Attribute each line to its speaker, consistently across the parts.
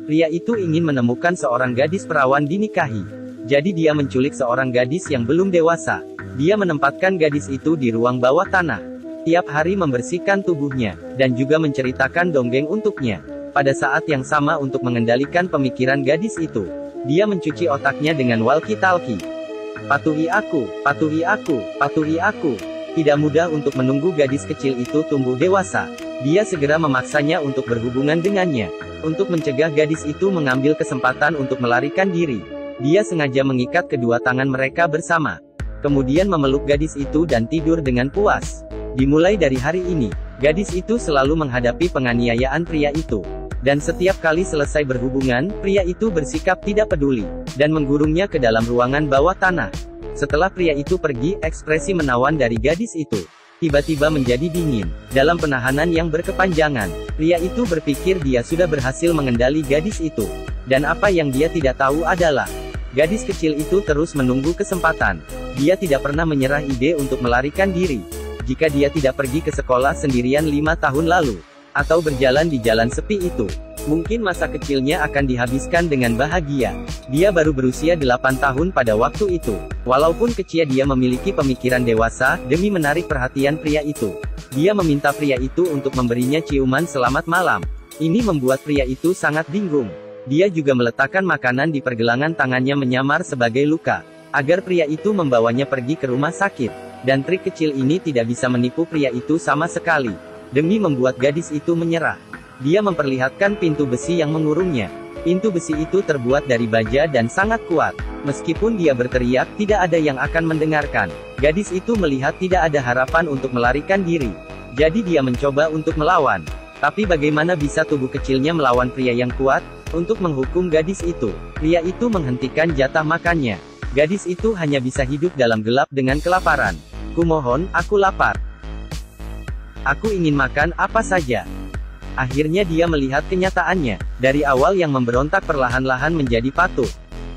Speaker 1: Pria itu ingin menemukan seorang gadis perawan dinikahi. Jadi dia menculik seorang gadis yang belum dewasa. Dia menempatkan gadis itu di ruang bawah tanah. Tiap hari membersihkan tubuhnya, dan juga menceritakan dongeng untuknya. Pada saat yang sama untuk mengendalikan pemikiran gadis itu, dia mencuci otaknya dengan walkie-talkie. Patuhi aku, patuhi aku, patuhi aku. Tidak mudah untuk menunggu gadis kecil itu tumbuh dewasa. Dia segera memaksanya untuk berhubungan dengannya. Untuk mencegah gadis itu mengambil kesempatan untuk melarikan diri, dia sengaja mengikat kedua tangan mereka bersama. Kemudian memeluk gadis itu dan tidur dengan puas. Dimulai dari hari ini, gadis itu selalu menghadapi penganiayaan pria itu. Dan setiap kali selesai berhubungan, pria itu bersikap tidak peduli, dan menggurungnya ke dalam ruangan bawah tanah. Setelah pria itu pergi, ekspresi menawan dari gadis itu tiba-tiba menjadi dingin. Dalam penahanan yang berkepanjangan, pria itu berpikir dia sudah berhasil mengendali gadis itu. Dan apa yang dia tidak tahu adalah, gadis kecil itu terus menunggu kesempatan. Dia tidak pernah menyerah ide untuk melarikan diri. Jika dia tidak pergi ke sekolah sendirian 5 tahun lalu, atau berjalan di jalan sepi itu, mungkin masa kecilnya akan dihabiskan dengan bahagia. Dia baru berusia 8 tahun pada waktu itu. Walaupun kecil, dia memiliki pemikiran dewasa, demi menarik perhatian pria itu. Dia meminta pria itu untuk memberinya ciuman selamat malam. Ini membuat pria itu sangat bingung. Dia juga meletakkan makanan di pergelangan tangannya menyamar sebagai luka, agar pria itu membawanya pergi ke rumah sakit. Dan trik kecil ini tidak bisa menipu pria itu sama sekali. Demi membuat gadis itu menyerah, dia memperlihatkan pintu besi yang mengurungnya. Pintu besi itu terbuat dari baja dan sangat kuat. Meskipun dia berteriak, tidak ada yang akan mendengarkan. Gadis itu melihat tidak ada harapan untuk melarikan diri. Jadi dia mencoba untuk melawan. Tapi bagaimana bisa tubuh kecilnya melawan pria yang kuat? Untuk menghukum gadis itu, pria itu menghentikan jatah makannya. Gadis itu hanya bisa hidup dalam gelap dengan kelaparan. Kumohon, aku lapar. Aku ingin makan apa saja. Akhirnya dia melihat kenyataannya. Dari awal yang memberontak perlahan-lahan menjadi patuh.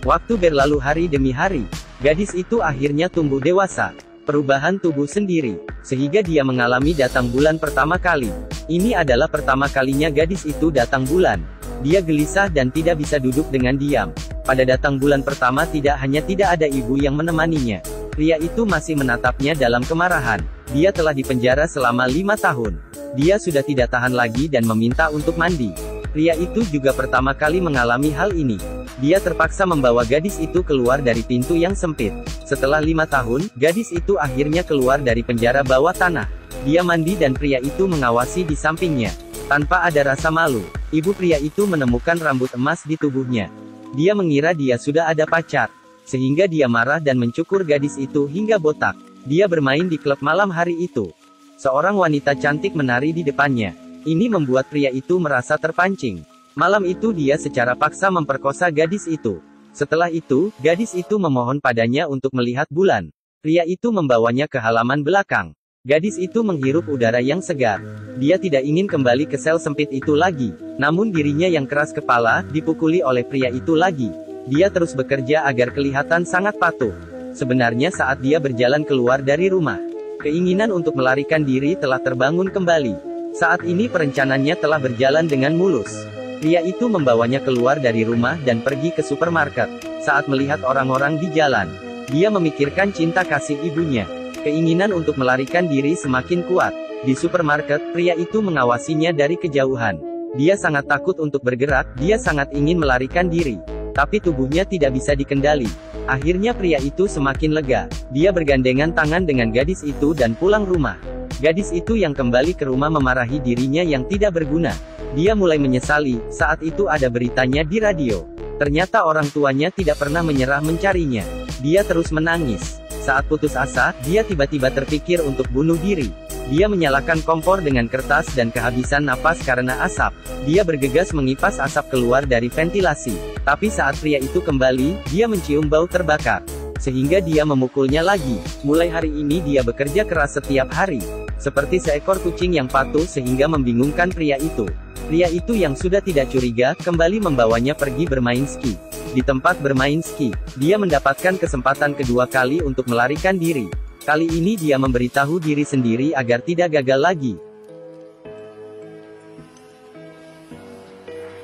Speaker 1: Waktu berlalu hari demi hari. Gadis itu akhirnya tumbuh dewasa. Perubahan tubuh sendiri. Sehingga dia mengalami datang bulan pertama kali. Ini adalah pertama kalinya gadis itu datang bulan. Dia gelisah dan tidak bisa duduk dengan diam. Pada datang bulan pertama tidak ada ibu yang menemaninya. Pria itu masih menatapnya dalam kemarahan. Dia telah dipenjara selama 5 tahun. Dia sudah tidak tahan lagi dan meminta untuk mandi. Pria itu juga pertama kali mengalami hal ini. Dia terpaksa membawa gadis itu keluar dari pintu yang sempit. Setelah 5 tahun, gadis itu akhirnya keluar dari penjara bawah tanah. Dia mandi dan pria itu mengawasi di sampingnya. Tanpa ada rasa malu, ibu pria itu menemukan rambut emas di tubuhnya. Dia mengira dia sudah ada pacar. Sehingga dia marah dan mencukur gadis itu hingga botak. Dia bermain di klub malam hari itu. Seorang wanita cantik menari di depannya. Ini membuat pria itu merasa terpancing. Malam itu dia secara paksa memperkosa gadis itu. Setelah itu, gadis itu memohon padanya untuk melihat bulan. Pria itu membawanya ke halaman belakang. Gadis itu menghirup udara yang segar. Dia tidak ingin kembali ke sel sempit itu lagi. Namun dirinya yang keras kepala, dipukuli oleh pria itu lagi. Dia terus bekerja agar kelihatan sangat patuh. Sebenarnya saat dia berjalan keluar dari rumah, keinginan untuk melarikan diri telah terbangun kembali. Saat ini perencanaannya telah berjalan dengan mulus. Pria itu membawanya keluar dari rumah dan pergi ke supermarket. Saat melihat orang-orang di jalan, dia memikirkan cinta kasih ibunya. Keinginan untuk melarikan diri semakin kuat. Di supermarket, pria itu mengawasinya dari kejauhan. Dia sangat takut untuk bergerak, dia sangat ingin melarikan diri. Tapi tubuhnya tidak bisa dikendali. Akhirnya pria itu semakin lega. Dia bergandengan tangan dengan gadis itu dan pulang rumah. Gadis itu yang kembali ke rumah memarahi dirinya yang tidak berguna. Dia mulai menyesali. Saat itu ada beritanya di radio. Ternyata orang tuanya tidak pernah menyerah mencarinya. Dia terus menangis. Saat putus asa, dia tiba-tiba terpikir untuk bunuh diri. Dia menyalakan kompor dengan kertas dan kehabisan napas karena asap. Dia bergegas mengipas asap keluar dari ventilasi. Tapi saat pria itu kembali, dia mencium bau terbakar. Sehingga dia memukulnya lagi. Mulai hari ini dia bekerja keras setiap hari. Seperti seekor kucing yang patuh sehingga membingungkan pria itu. Pria itu yang sudah tidak curiga, kembali membawanya pergi bermain ski. Di tempat bermain ski, dia mendapatkan kesempatan kedua kali untuk melarikan diri. Kali ini dia memberitahu diri sendiri agar tidak gagal lagi.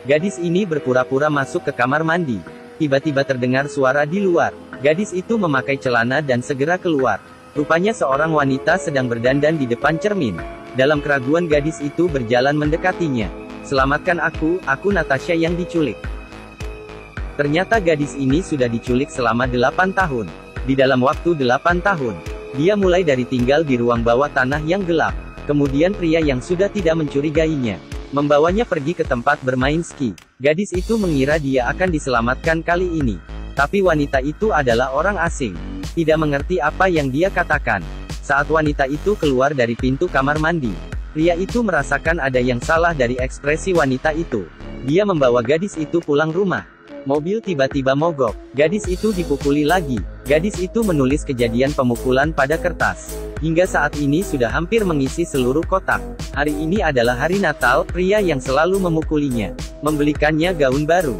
Speaker 1: Gadis ini berpura-pura masuk ke kamar mandi. Tiba-tiba terdengar suara di luar. Gadis itu memakai celana dan segera keluar. Rupanya seorang wanita sedang berdandan di depan cermin. Dalam keraguan gadis itu berjalan mendekatinya. "Selamatkan aku Natasha yang diculik." Ternyata gadis ini sudah diculik selama 8 tahun. Di dalam waktu 8 tahun, dia mulai dari tinggal di ruang bawah tanah yang gelap. Kemudian pria yang sudah tidak mencurigainya membawanya pergi ke tempat bermain ski. Gadis itu mengira dia akan diselamatkan kali ini. Tapi wanita itu adalah orang asing. Tidak mengerti apa yang dia katakan. Saat wanita itu keluar dari pintu kamar mandi, pria itu merasakan ada yang salah dari ekspresi wanita itu. Dia membawa gadis itu pulang rumah. Mobil tiba-tiba mogok. Gadis itu dipukuli lagi. Gadis itu menulis kejadian pemukulan pada kertas. Hingga saat ini sudah hampir mengisi seluruh kotak. Hari ini adalah hari Natal. Pria yang selalu memukulinya membelikannya gaun baru,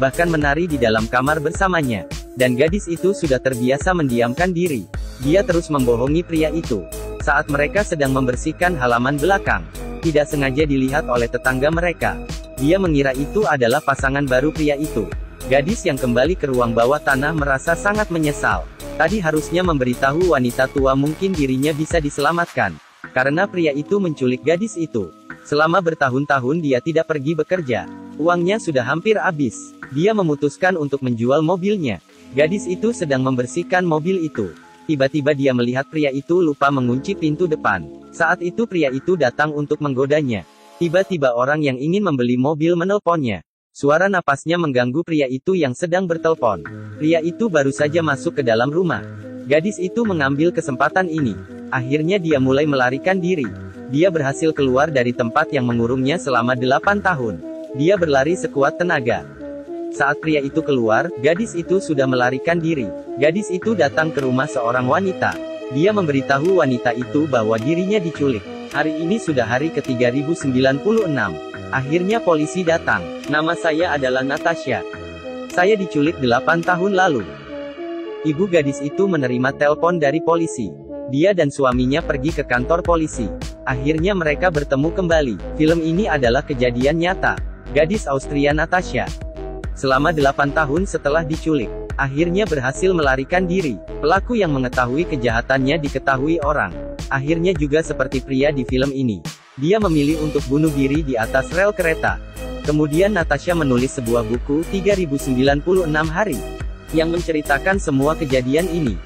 Speaker 1: bahkan menari di dalam kamar bersamanya. Dan gadis itu sudah terbiasa mendiamkan diri. Dia terus membohongi pria itu. Saat mereka sedang membersihkan halaman belakang, tidak sengaja dilihat oleh tetangga mereka. Dia mengira itu adalah pasangan baru pria itu. Gadis yang kembali ke ruang bawah tanah merasa sangat menyesal. Tadi harusnya memberitahu wanita tua mungkin dirinya bisa diselamatkan. Karena pria itu menculik gadis itu. Selama bertahun-tahun dia tidak pergi bekerja. Uangnya sudah hampir habis. Dia memutuskan untuk menjual mobilnya. Gadis itu sedang membersihkan mobil itu. Tiba-tiba dia melihat pria itu lupa mengunci pintu depan. Saat itu pria itu datang untuk menggodanya. Tiba-tiba orang yang ingin membeli mobil menelponnya. Suara napasnya mengganggu pria itu yang sedang bertelepon. Pria itu baru saja masuk ke dalam rumah. Gadis itu mengambil kesempatan ini. Akhirnya dia mulai melarikan diri. Dia berhasil keluar dari tempat yang mengurungnya selama 8 tahun. Dia berlari sekuat tenaga. Saat pria itu keluar, gadis itu sudah melarikan diri. Gadis itu datang ke rumah seorang wanita. Dia memberitahu wanita itu bahwa dirinya diculik. Hari ini sudah hari ke-3096. Akhirnya polisi datang. "Nama saya adalah Natasha. Saya diculik 8 tahun lalu." Ibu gadis itu menerima telepon dari polisi. Dia dan suaminya pergi ke kantor polisi. Akhirnya mereka bertemu kembali. Film ini adalah kejadian nyata. Gadis Austria Natasha, selama 8 tahun setelah diculik, akhirnya berhasil melarikan diri. Pelaku yang mengetahui kejahatannya diketahui orang. Akhirnya juga seperti pria di film ini. Dia memilih untuk bunuh diri di atas rel kereta. Kemudian Natasha menulis sebuah buku 3096 hari, yang menceritakan semua kejadian ini.